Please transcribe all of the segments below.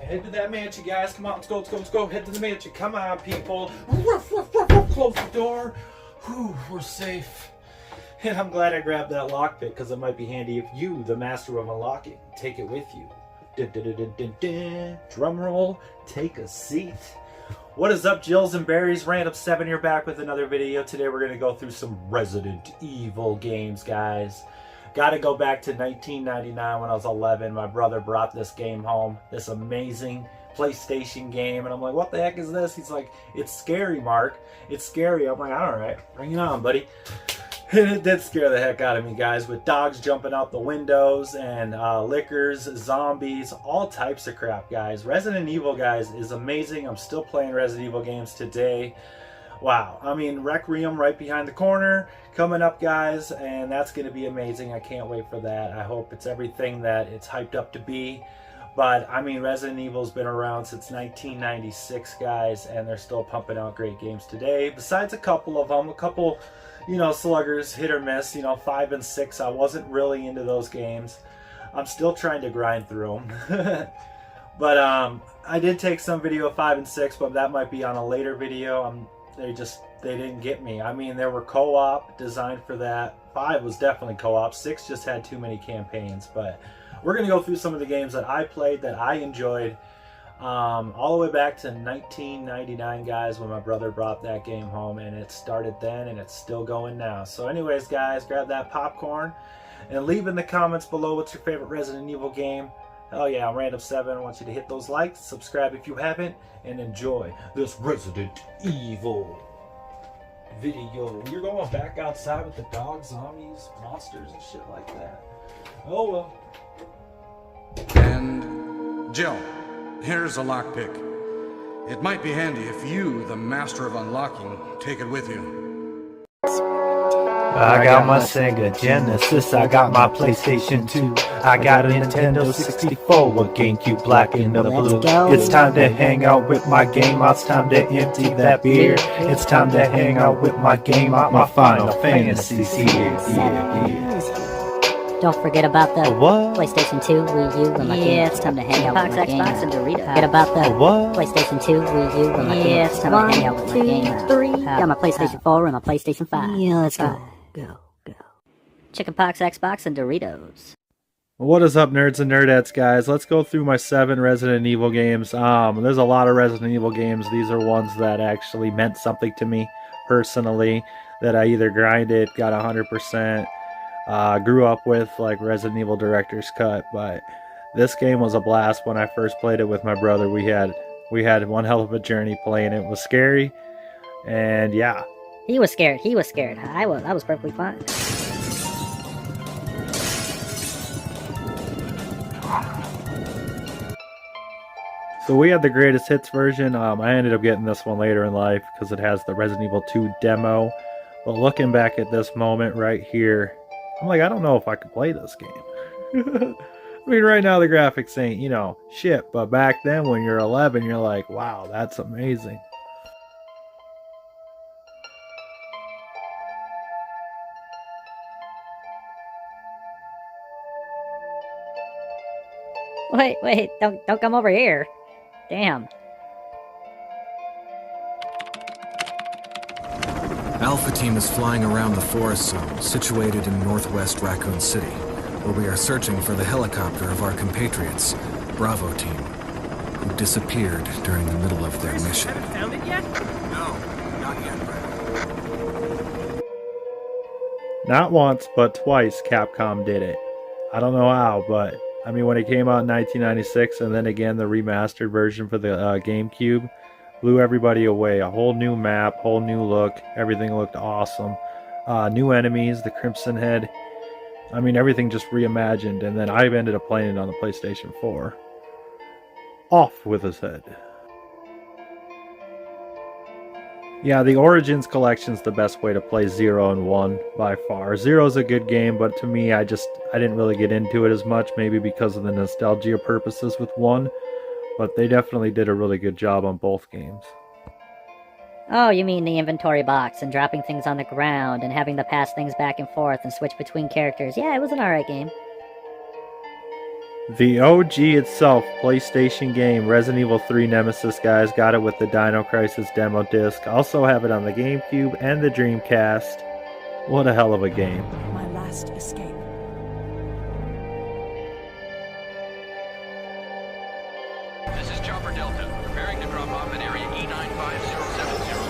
Head to that mansion, guys. Come on, let's go, let's go, let's go. Head to the mansion. Come on, people. Ruff, ruff, ruff, ruff. Close the door. Whew, we're safe. And I'm glad I grabbed that lockpick because it might be handy if you, the master of unlocking, take it with you. Dun, dun, dun, dun, dun, dun. Drum roll, take a seat. What is up, Jills and Berries? Random 7 here, back with another video. Today we're going to go through some Resident Evil games, guys. Got to go back to 1999 when I was 11. My brother brought this game home, this amazing PlayStation game, and I'm like, what the heck is this? He's like, it's scary, Mark. It's scary. I'm like, all right, bring it on, buddy. And it did scare the heck out of me, guys, with dogs jumping out the windows and lickers, zombies, all types of crap, guys. Resident Evil, guys, is amazing. I'm still playing Resident Evil games today. Wow. I mean, Requiem right behind the corner coming up, guys, and that's going to be amazing. I can't wait for that. I hope it's everything that it's hyped up to be. But, I mean, Resident Evil's been around since 1996, guys, and they're still pumping out great games today. Besides a couple of them, you know, sluggers, hit or miss, you know, 5 and 6. I wasn't really into those games. I'm still trying to grind through them. But I did take some video of 5 and 6, but that might be on a later video. They didn't get me. I mean, there were co-op designed for that. 5 was definitely co-op. 6 just had too many campaigns. But we're going to go through some of the games that I played, that I enjoyed. All the way back to 1999, guys, when my brother brought that game home, and it started then and it's still going now. So anyways, guys, grab that popcorn and leave in the comments below what's your favorite Resident Evil game. Oh yeah, I'm Random 7. I want you to hit those likes, subscribe if you haven't, and enjoy this Resident Evil video. You're going back outside with the dogs, zombies, monsters, and shit like that. Oh well. And Jill, here's a lockpick. It might be handy if you, the master of unlocking, take it with you. I got my Sega Genesis, I got my PlayStation 2, I got a Nintendo 64 with GameCube Black and the Blue. It's time to hang out with my game, it's time to empty that beer. It's time to hang out with my game, my Final Fantasy's here. Don't forget about the What? PlayStation 2, Wii U, and my game. It's time to hang out with my game. Xbox, and Doritos. Forget about the What? PlayStation 2, Wii U, and my game. It's time to hang out with my game. 3. Got my PlayStation 4 and my PlayStation 5. Yeah, let's go. Go. Chickenpox, Xbox, and Doritos. What is up, nerds and nerdettes, guys? Let's go through my 7 Resident Evil games. There's a lot of Resident Evil games. These are ones that actually meant something to me personally, that I either grinded, got 100%, grew up with, like Resident Evil Director's Cut. But this game was a blast when I first played it with my brother. We had one hell of a journey playing it. It was scary, and yeah. He was scared. I was perfectly fine. So we had the greatest hits version. I ended up getting this one later in life because it has the Resident Evil 2 demo. But looking back at this moment right here, I'm like, I don't know if I could play this game. I mean, right now the graphics ain't, you know, shit. But back then when you're 11, you're like, wow, that's amazing. Wait, don't come over here. Damn. Alpha Team is flying around the forest zone situated in northwest Raccoon City, where we are searching for the helicopter of our compatriots, Bravo Team, who disappeared during the middle of their mission. Haven't found it yet? No, not yet, Brad. Not once, but twice Capcom did it. I don't know how, but I mean, when it came out in 1996, and then again the remastered version for the GameCube, blew everybody away. A whole new map, whole new look. Everything looked awesome. New enemies, the Crimson Head. I mean, everything just reimagined. And then I ended up playing it on the PlayStation 4. Off with his head. Yeah, the Origins Collection's the best way to play 0 and 1 by far. 0's a good game, but to me, I didn't really get into it as much, maybe because of the nostalgia purposes with 1. But they definitely did a really good job on both games. Oh, you mean the inventory box and dropping things on the ground and having to pass things back and forth and switch between characters. Yeah, it was an alright game. The OG itself, PlayStation game, Resident Evil 3 Nemesis, guys. Got it with the Dino Crisis demo disc. Also have it on the GameCube and the Dreamcast. What a hell of a game. My last escape. This is Chopper Delta, preparing to drop off at area E950704.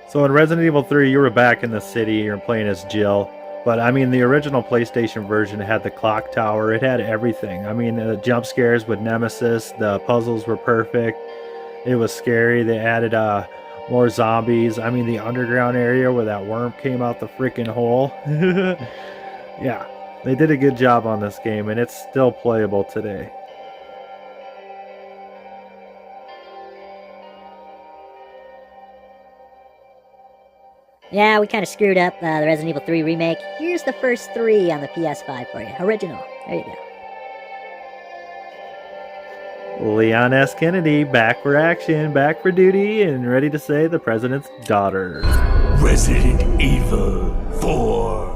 So in Resident Evil 3, you were back in the city, you're playing as Jill. But I mean, the original PlayStation version had the clock tower, it had everything. I mean, the jump scares with Nemesis, the puzzles were perfect. It was scary. They added more zombies. I mean, the underground area where that worm came out the freaking hole. Yeah, they did a good job on this game, and it's still playable today. Yeah, we kind of screwed up the Resident Evil 3 remake. Here's the first 3 on the PS5 for you. Original. There you go. Leon S. Kennedy, back for action, back for duty, and ready to say the president's daughter. Resident Evil 4.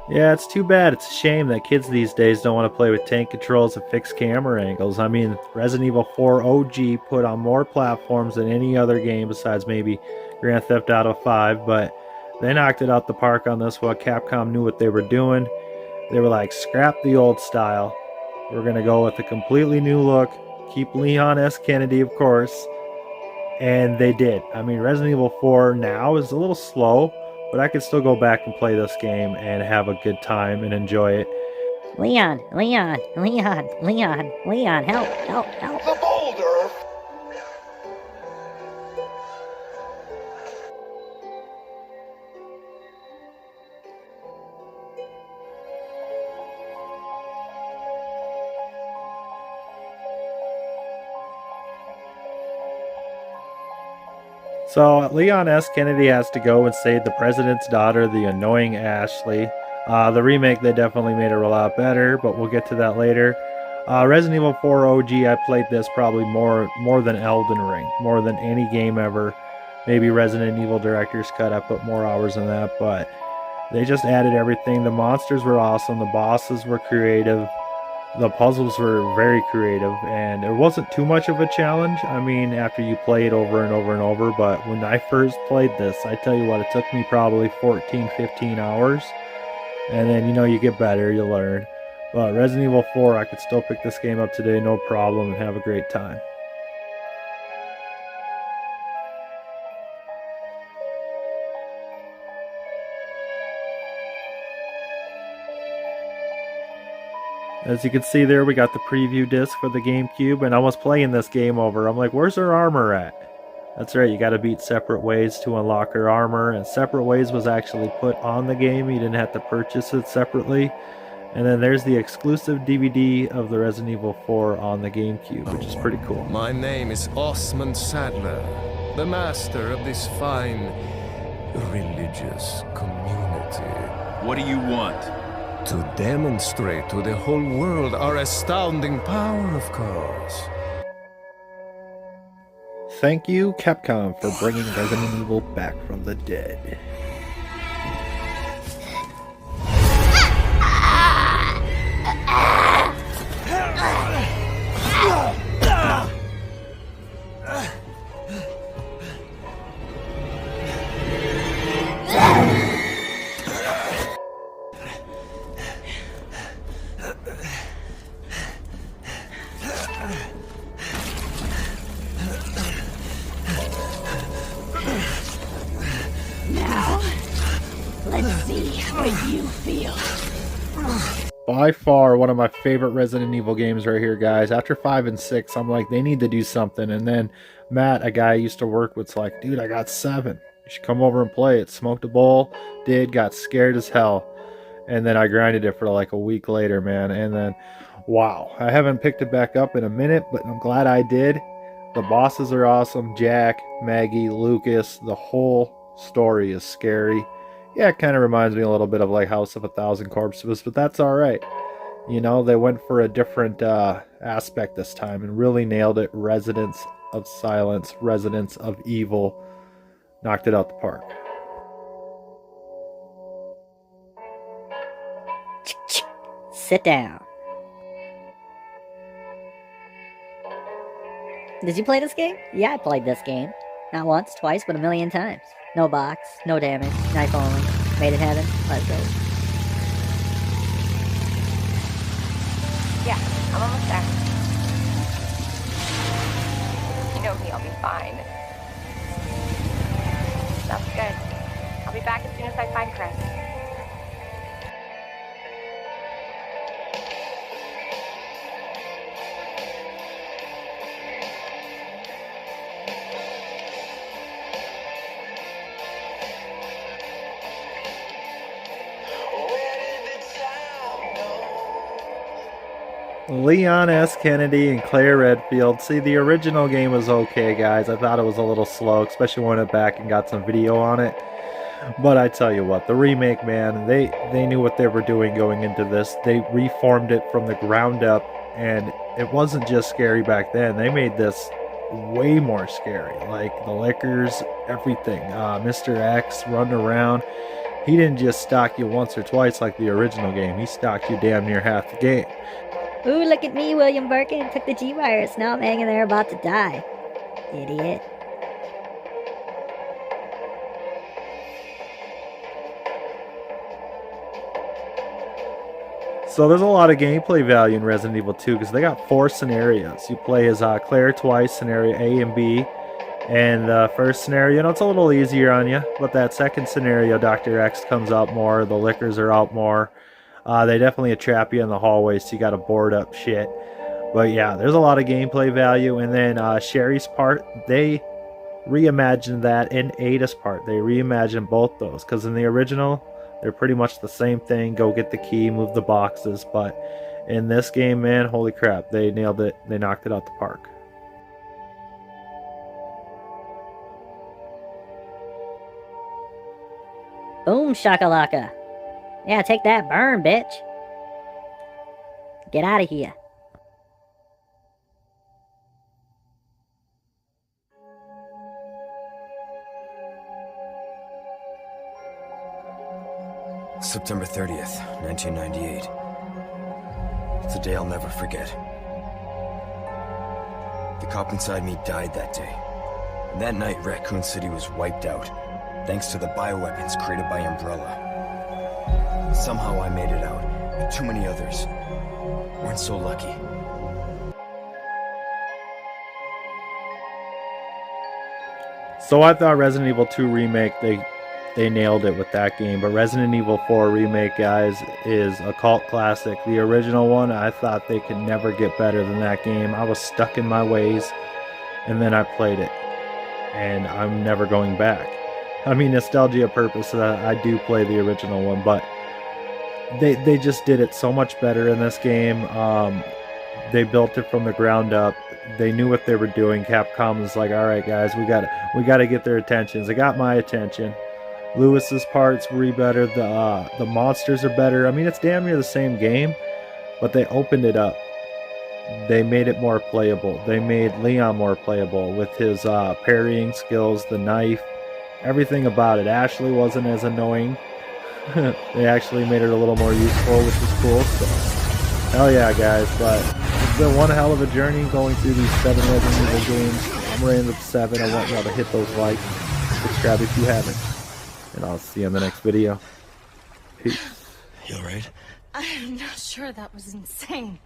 Yeah, it's too bad. It's a shame that kids these days don't want to play with tank controls and fixed camera angles. I mean, Resident Evil 4 OG put on more platforms than any other game besides maybe Grand Theft Auto 5, but they knocked it out the park on this one. Capcom knew what they were doing. They were like, scrap the old style. We're going to go with a completely new look. Keep Leon S. Kennedy, of course. And they did. I mean, Resident Evil 4 now is a little slow, but I could still go back and play this game and have a good time and enjoy it. Leon, help. The boulder! So Leon S. Kennedy has to go and save the president's daughter, the annoying Ashley. The remake, they definitely made it a lot better, but we'll get to that later. Resident Evil 4 OG, I played this probably more than Elden Ring, more than any game ever. Maybe Resident Evil Director's Cut, I put more hours in that, but they just added everything. The monsters were awesome, the bosses were creative, the puzzles were very creative, and it wasn't too much of a challenge. I mean, after you play it over and over and over, but when I first played this, I tell you what, it took me probably 14-15 hours, and then, you know, you get better, you learn. But Resident Evil 4, I could still pick this game up today, no problem, and have a great time. As you can see there, we got the preview disc for the GameCube, and I was playing this game over. I'm like, where's her armor at? That's right, you gotta beat Separate Ways to unlock her armor, and Separate Ways was actually put on the game. You didn't have to purchase it separately. And then there's the exclusive DVD of the Resident Evil 4 on the GameCube, which is pretty cool. My name is Osman Sadler, the master of this fine religious community. What do you want? To demonstrate to the whole world our astounding power, of course. Thank you, Capcom, for bringing Resident Evil back from the dead. Let's see how you feel. By far one of my favorite Resident Evil games right here, guys. After 5 and 6, I'm like, they need to do something. And then Matt, a guy I used to work with, was like, dude, I got 7. You should come over and play it. Smoked a bowl, got scared as hell. And then I grinded it for like a week later, man. And then, wow. I haven't picked it back up in a minute, but I'm glad I did. The bosses are awesome. Jack, Maggie, Lucas, the whole story is scary. Yeah, it kind of reminds me a little bit of like House of a Thousand Corpses, but that's all right. You know, they went for a different aspect this time and really nailed it. Residents of Silence, Residents of Evil. Knocked it out the park. Sit down. Did you play this game? Yeah, I played this game. Not once, twice, but a million times. No box, no damage, knife only. Made in heaven. Let's go. Yeah, I'm almost there. You know me, I'll be fine. Sounds good. I'll be back as soon as I find Chris. Leon S. Kennedy and Claire Redfield. See, the original game was okay, guys. I thought it was a little slow, especially when I went back and got some video on it. But I tell you what, the remake, man, they knew what they were doing going into this. They reformed it from the ground up, and it wasn't just scary back then. They made this way more scary. Like, the liquors, everything. Mr. X running around. He didn't just stalk you once or twice like the original game. He stalked you damn near half the game. Ooh, look at me, William Birkin. Took the G-Virus. Now I'm hanging there about to die. Idiot. So there's a lot of gameplay value in Resident Evil 2 because they got 4 scenarios. You play as Claire twice, scenario A and B. And the first scenario, you know, it's a little easier on you. But that second scenario, Dr. X comes out more. The liquors are out more. They definitely trap you in the hallways, so you gotta board up shit. But yeah, there's a lot of gameplay value. And then Sherry's part, they reimagined that, and Ada's part. They reimagined both those. Because in the original, they're pretty much the same thing. Go get the key, move the boxes. But in this game, man, holy crap. They nailed it. They knocked it out the park. Boom shakalaka. Yeah, take that burn, bitch. Get out of here. September 30th, 1998. It's a day I'll never forget. The cop inside me died that day. And that night, Raccoon City was wiped out, thanks to the bioweapons created by Umbrella. Somehow I made it out, but too many others weren't so lucky. So I thought Resident Evil 2 Remake, they nailed it with that game. But Resident Evil 4 Remake, guys, is a cult classic. The original one, I thought they could never get better than that game. I was stuck in my ways, and then I played it. And I'm never going back. I mean, nostalgia purpose, I do play the original one, but they just did it so much better in this game. They built it from the ground up. They knew what they were doing. Capcom was like, all right, guys, we gotta get their attention. They got my attention. Lewis's parts were better. The monsters are better. I mean, it's damn near the same game, but they opened it up. They made it more playable. They made Leon more playable with his parrying skills, the knife, everything about it. Ashley wasn't as annoying. They actually made it a little more useful, which is cool. So, hell yeah, guys. But it's been one hell of a journey going through these 7 Resident Evil games. I'm rating up 7. I want y'all to hit those likes. Subscribe if you haven't. And I'll see you in the next video. Peace. You alright? I'm not sure, that was insane.